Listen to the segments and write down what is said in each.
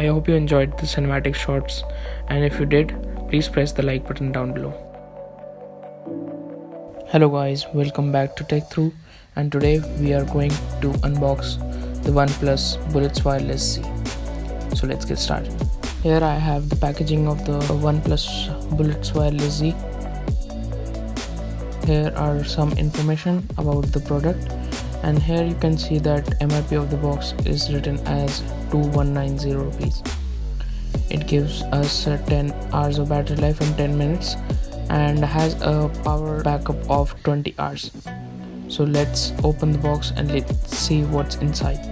I hope you enjoyed the cinematic shots, and if you did, please press the like button down below. Hello guys, welcome back to Thru, and today we are going to unbox the Oneplus Bullets Wireless Z. So let's get started. Here I have the packaging of the Oneplus Bullets Wireless Z. Here are some information about the product, and here you can see that MRP of the box is written as 2190 rupees. It gives us 10 hours of battery life in 10 minutes and has a power backup of 20 hours. So let's open the box and let's see what's inside.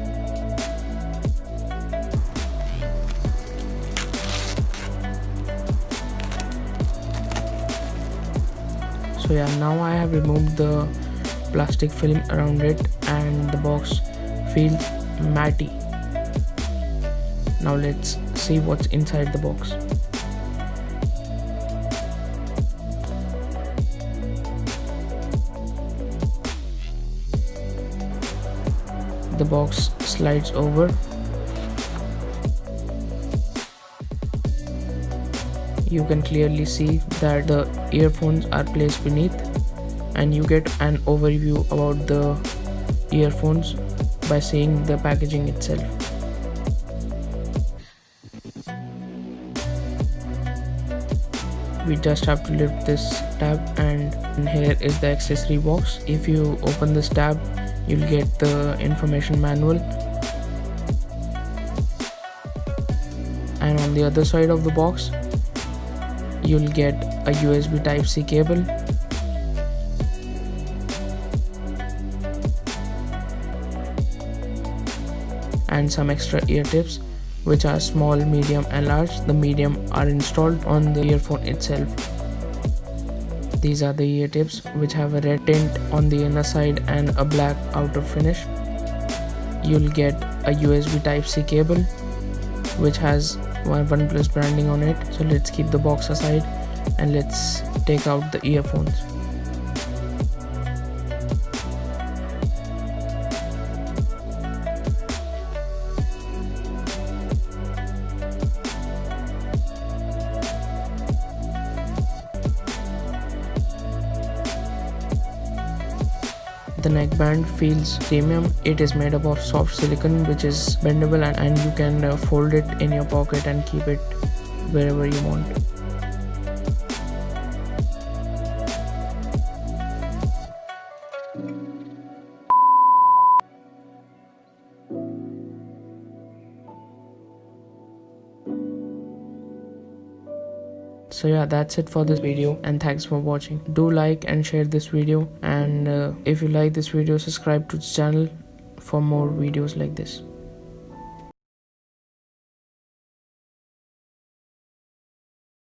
So yeah, now I have removed the plastic film around it and the box feels matty. Now let's see what's inside the box. The box slides over. You can clearly see that the earphones are placed beneath, and you get an overview about the earphones by seeing the packaging itself. We just have to lift this tab, and here is the accessory box. If you open this tab, you'll get the information manual, and on the other side of the box you'll get a USB Type-C cable, and some extra ear tips, which are small, medium and large. The medium are installed on the earphone itself. These are the ear tips, which have a red tint on the inner side and a black outer finish. You'll get a USB Type-C cable, which has Oneplus branding on it. So let's keep the box aside and let's take out the earphones. The neckband feels premium. It is made up of soft silicone which is bendable, and you can fold it in your pocket and keep it wherever you want. So yeah, that's it for this video, and thanks for watching. Do like and share this video, and if you like this video, subscribe to this channel for more videos like this.